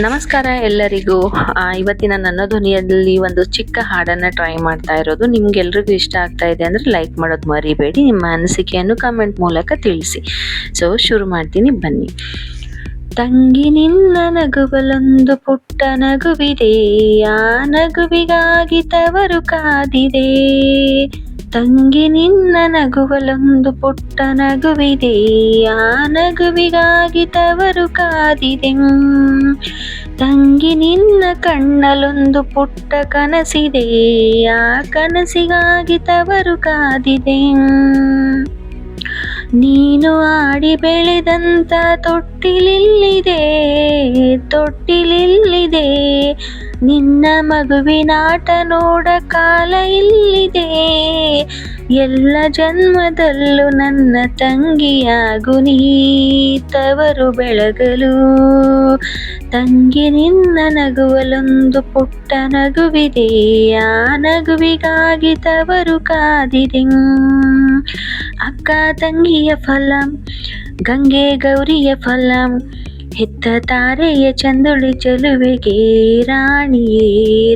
ನಮಸ್ಕಾರ ಎಲ್ಲರಿಗೂ. ಇವತ್ತಿನ ನನ್ನ ಧ್ವನಿಯಲ್ಲಿ ಒಂದು ಚಿಕ್ಕ ಹಾಡನ್ನು ಟ್ರೈ ಮಾಡ್ತಾ ಇರೋದು. ನಿಮ್ಗೆಲ್ರಿಗೂ ಇಷ್ಟ ಆಗ್ತಾ ಇದೆ ಅಂದರೆ ಲೈಕ್ ಮಾಡೋದು ಮರಿಬೇಡಿ. ನಿಮ್ಮ ಅನಿಸಿಕೆಯನ್ನು ಕಮೆಂಟ್ ಮೂಲಕ ತಿಳಿಸಿ. ಸೊ ಶುರು ಮಾಡ್ತೀನಿ, ಬನ್ನಿ. ತಂಗಿ ನಿನ್ನ ನಗುವಲೊಂದು ಪುಟ್ಟ ನಗುವಿದೆ, ಆ ನಗುವಿಗಾಗಿ ತವರು ಕಾದಿದೆ. ತಂಗಿ ನಿನ್ನ ನಗುವಲೊಂದು ಪುಟ್ಟ ನಗುವಿದೆ, ಆ ನಗುವಿಗಾಗಿ ತವರು ಕಾದಿದೆ. ತಂಗಿ ನಿನ್ನ ಕಣ್ಣಲೊಂದು ಪುಟ್ಟ ಕನಸಿದೆ, ಆ ಕನಸಿಗಾಗಿ ತವರು ಕಾದಿದೆ. ನೀನು ಆಡಿ ಬೆಳೆದಂತ ತೊಟ್ಟಿಲಿಲ್ಲಿದೆ, ತೊಟ್ಟಿಲಿಲ್ಲಿದೆ. ನಿನ್ನ ಮಗುವಿನಾಟ ನೋಡ ಕಾಲ ಇಲ್ಲಿದೆ. ಎಲ್ಲ ಜನ್ಮದಲ್ಲೂ ನನ್ನ ತಂಗಿಯಾಗು ನೀ ತವರು ಬೆಳಗಲು. ತಂಗಿ ನಿನ್ನ ನಗುವಲೊಂದು ಪುಟ್ಟ ನಗುವಿದೆ, ಆ ನಗುವಿಗಾಗಿ ತವರು ಕಾದಿದೆ. ಅಕ್ಕ ತಂಗಿಯ ಫಲ, ಗಂಗೆ ಗೌರಿಯ ಫಲ, ಹೆತ್ತ ತಾರೆಯ ಚಂದುಳಿ ಚೆಲುವೆಗೆ ರಾಣಿಯೇ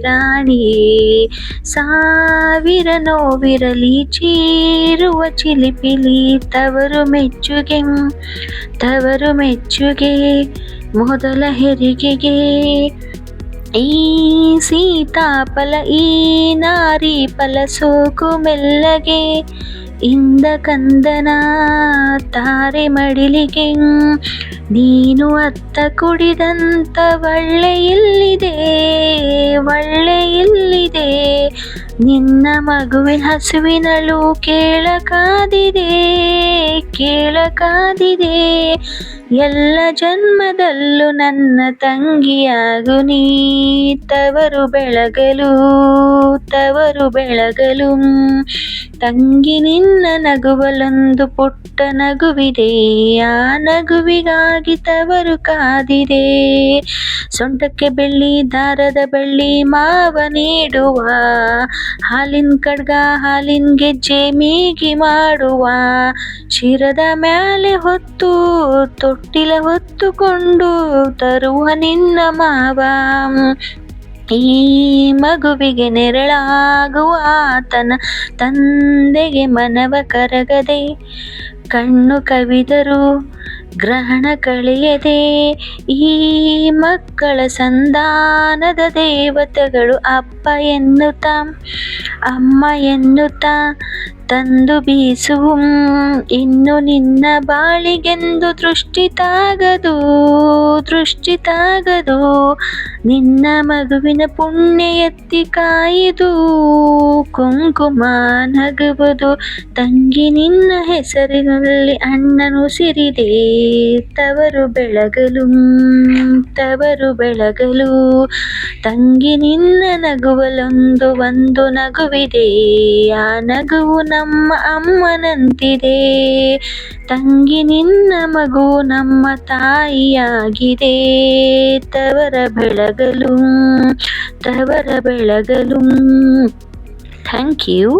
ರಾಣಿಯೇ. ಸಾವಿರ ನೋವಿರಲಿ ಚೀರುವ ಚಿಲಿಪಿಲಿ, ತವರು ಮೆಚ್ಚುಗೆ ತವರು ಮೆಚ್ಚುಗೆ ಮೊದಲ ಹೆರಿಗೆಗೆ. ಈ ಸೀತಾಫಲ ಈ ನಾರಿ ಫಲ ಸೋಕು ಮೆಲ್ಲಗೆ, ಇಂದ ಕಂದನ ತಾರೆ ಮಡಿಲಿಗೆ. ನೀನು ಅತ್ತ ಕುಡಿದಂತ ಒಳ್ಳೆ ಇಲ್ಲಿದೆ, ಒಳ್ಳೆ ಇಲ್ಲಿದೆ. ನಿನ್ನ ಮಗುವಿನ ಹಸುವಿನಳು ಕೇಳಕಾದಿದೆ, ಕೇಳಕಾದಿದೆ. ಎಲ್ಲ ಜನ್ಮದಲ್ಲೂ ನನ್ನ ತಂಗಿಯಾಗು ನೀ ತವರು ಬೆಳಗಲು, ತವರು ಬೆಳಗಲು. ತಂಗಿ ನಿನ್ನ ನಗುವಲೊಂದು ಪುಟ್ಟ ನಗುವಿದೆ, ಆ ನಗುವಿಗಾಗಿ ತವರು ಕಾದಿದೆ. ಸೊಂಟಕ್ಕೆ ಬೆಳ್ಳಿ ದಾರದ ಬಳ್ಳಿ ಮಾವ ನೀಡುವ, ಹಾಲಿನ ಕಡ್ಗ ಹಾಲಿನ ಗೆಜ್ಜೆ ಮೀಗಿ ಮಾಡುವ. ಶಿರದ ಮ್ಯಾಲೆ ಹೊತ್ತು ತೊಟ್ಟಿಲ ಹೊತ್ತುಕೊಂಡು ತರುವ ನಿನ್ನ ಮಾವ. ಈ ಮಗುವಿಗೆ ನೆರಳಾಗುವ ಆತನ ತಂದೆಗೆ ಮನವ ಕರಗದೆ, ಕಣ್ಣು ಕವಿದರು ಗ್ರಹಣ ಕಳೆಯದೆ. ಈ ಮಕ್ಕಳ ಸಂಧಾನದ ದೇವತೆಗಳು ಅಪ್ಪ ಎನ್ನುತ್ತ ಅಮ್ಮ ಎನ್ನುತ್ತ ತಂದು ಬೀಸುವು. ಇನ್ನು ನಿನ್ನ ಬಾಳಿಗೆಂದು ದೃಷ್ಟಿ ತಾಗದು, ದೃಷ್ಟಿ ತಾಗದು. ನಿನ್ನ ಮಗುವಿನ ಪುಣ್ಯ ಎತ್ತಿ ಕಾಯಿದು, ಕುಂಕುಮ ನಗುವುದು. ತಂಗಿ ನಿನ್ನ ಹೆಸರಿನಲ್ಲಿ ಅಣ್ಣನು ಸಿರಿದೆ, ತವರು ಬೆಳಗಲು, ತವರು ಬೆಳಗಲು. ತಂಗಿ ನಿನ್ನ ನಗುವಲೊಂದು ಒಂದು ನಗುವಿದೆ, ಆ ನಗುವು ನಮ್ಮ ಅಮ್ಮನಂತಿದೆ. ತಂಗಿ ನಿನ್ನ ಮಗು ನಮ್ಮ ತಾಯಿಯಾಗಿದೆ, ತವರ ಬೆಳಗಲು, ತವರ ಬೆಳಗಲು. Thank you.